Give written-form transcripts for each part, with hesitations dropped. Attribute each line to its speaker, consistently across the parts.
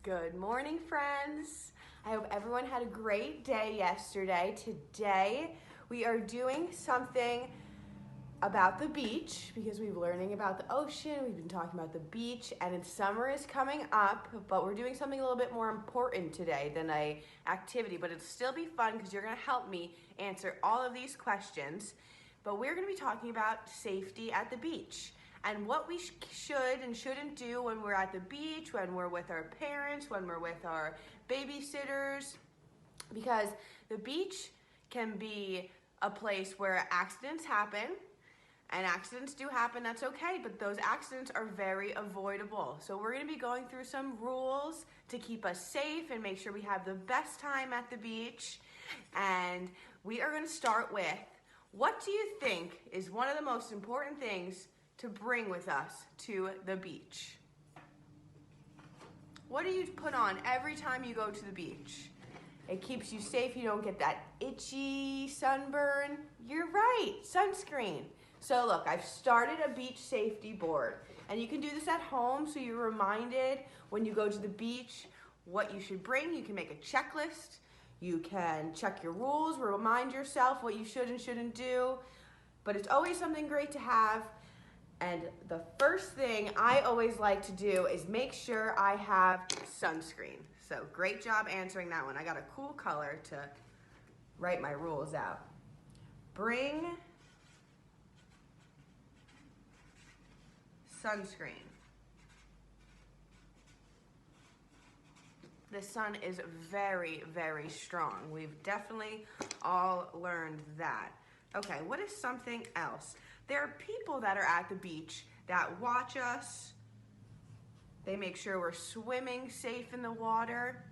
Speaker 1: Good morning, friends. I hope everyone had a great day yesterday. Today, we are doing something about the beach because we've been learning about the ocean. We've been talking about the beach, and summer is coming up, but we're doing something a little bit more important today than an activity, but it'll still be fun because you're going to help me answer all of these questions. But we're going to be talking about safety at the beach and what we should and shouldn't do when we're at the beach, when we're with our parents, when we're with our babysitters, because the beach can be a place where accidents happen, and accidents do happen, that's okay, but those accidents are very avoidable. So we're gonna be going through some rules to keep us safe and make sure we have the best time at the beach. And we are gonna start with, what do you think is one of the most important things to bring with us to the beach? What do you put on every time you go to the beach? It keeps you safe, you don't get that itchy sunburn. You're right, sunscreen. So look, I've started a beach safety board, and you can do this at home so you're reminded when you go to the beach what you should bring. You can make a checklist. You can check your rules, remind yourself what you should and shouldn't do, but it's always something great to have. And the first thing I always like to do is make sure I have sunscreen. So great job answering that one. I got a cool color to write my rules out. Bring sunscreen. The sun is very, very strong. We've definitely all learned that. Okay, what is something else? There are people that are at the beach that watch us. They make sure we're swimming safe in the water.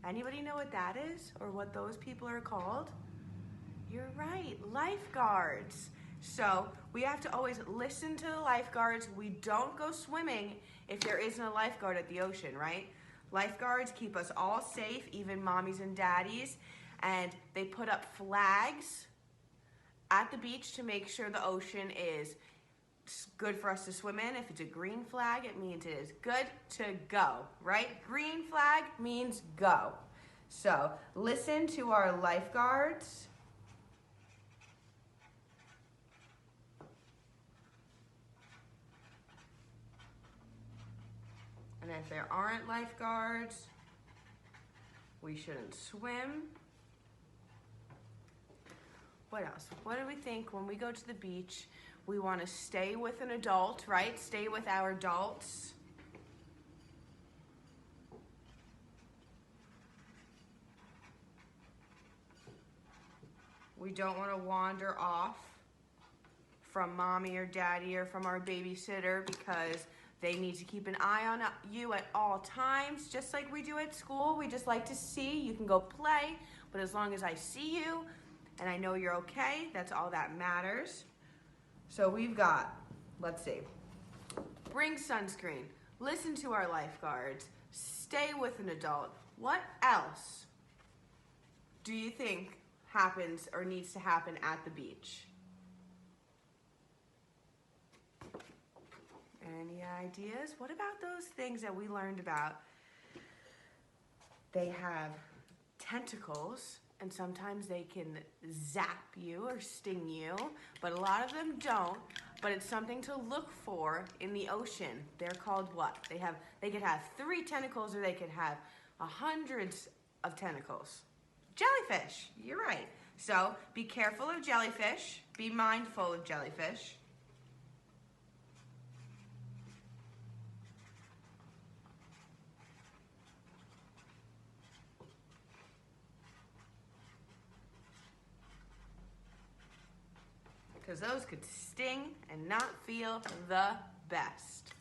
Speaker 1: Anybody know what that is or what those people are called? You're right, lifeguards. So we have to always listen to the lifeguards. We don't go swimming if there isn't a lifeguard at the ocean, right? Lifeguards keep us all safe, even mommies and daddies, and they put up flags at the beach to make sure the ocean is good for us to swim in. If it's a green flag, it means it is good to go, right? Green flag means go. So listen to our lifeguards. And if there aren't lifeguards, we shouldn't swim. What else? What do we think when we go to the beach? We want to stay with an adult, right? Stay with our adults. We don't want to wander off from mommy or daddy or from our babysitter because they need to keep an eye on you at all times, just like we do at school. We just like to see. You can go play, but as long as I see you and I know you're okay, that's all that matters. So we've got, let's see, bring sunscreen, listen to our lifeguards, stay with an adult. What else do you think happens or needs to happen at the beach? Any ideas? What about those things that we learned about? They have tentacles, and sometimes they can zap you or sting you, but a lot of them don't. But it's something to look for in the ocean. They're called what? They could have 3 tentacles, or they could have hundreds of tentacles. Jellyfish, you're right. So be careful of jellyfish. Be mindful of jellyfish. Because those could sting and not feel the best.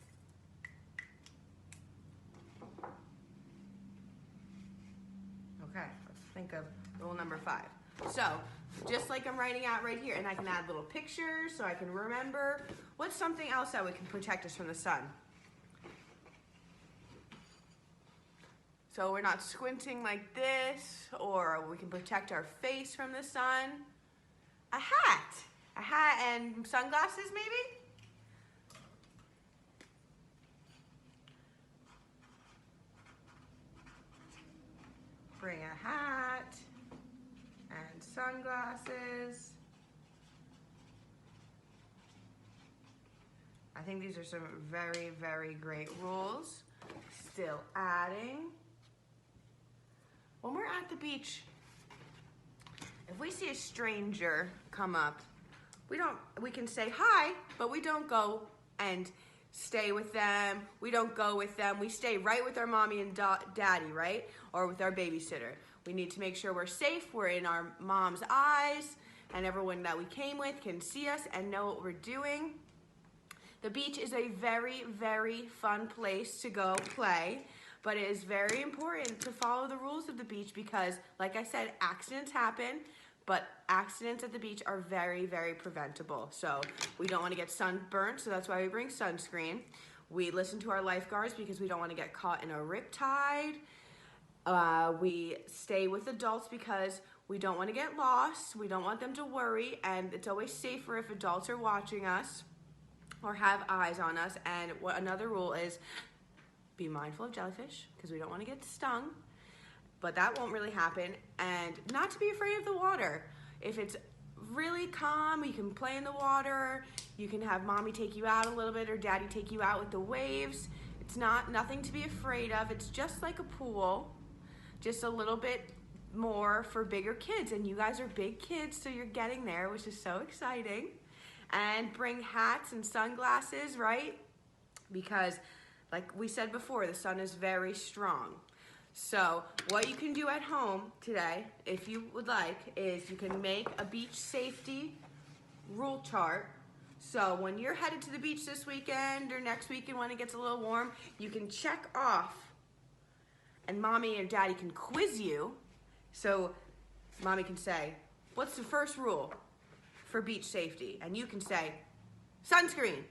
Speaker 1: Okay, let's think of rule number 5. So, just like I'm writing out right here, and I can add little pictures so I can remember, what's something else that we can protect us from the sun? So we're not squinting like this, or we can protect our face from the sun. A hat. A hat and sunglasses, maybe? sunglasses. I think these are some very, very great rules. Still adding. When we're at the beach, if we see a stranger come up, we can say hi, but we don't go and stay with them. We don't go with them. We stay right with our mommy and daddy, right? Or with our babysitter. We need to make sure we're safe. We're in our mom's eyes, and everyone that we came with can see us and know what we're doing. The beach is a very, very fun place to go play, but it is very important to follow the rules of the beach because, like I said, accidents happen, but accidents at the beach are very, very preventable. So we don't want to get sunburnt, so that's why we bring sunscreen. We listen to our lifeguards because we don't want to get caught in a riptide. We stay with adults because we don't want to get lost. We don't want them to worry, and it's always safer if adults are watching us or have eyes on us. And another rule is be mindful of jellyfish because we don't want to get stung, but that won't really happen. And not to be afraid of the water. If it's really calm, you can play in the water. You can have mommy take you out a little bit or daddy take you out with the waves. It's nothing to be afraid of. It's just like a pool, just a little bit more for bigger kids. And you guys are big kids, so you're getting there, which is so exciting. And bring hats and sunglasses, right? Because like we said before, the sun is very strong. So what you can do at home today, if you would like, is you can make a beach safety rule chart. So when you're headed to the beach this weekend or next weekend when it gets a little warm, you can check off and mommy or daddy can quiz you. So mommy can say, what's the first rule for beach safety? And you can say, sunscreen.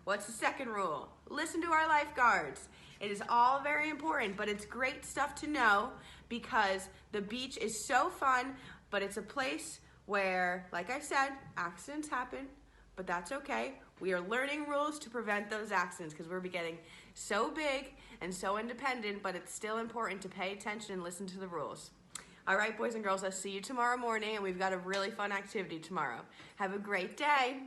Speaker 1: What's the second rule? Listen to our lifeguards. It is all very important, but it's great stuff to know because the beach is so fun, but it's a place where, like I said, accidents happen, but that's okay. We are learning rules to prevent those accidents because we're getting so big and so independent, but it's still important to pay attention and listen to the rules. All right, boys and girls, I'll see you tomorrow morning, and we've got a really fun activity tomorrow. Have a great day.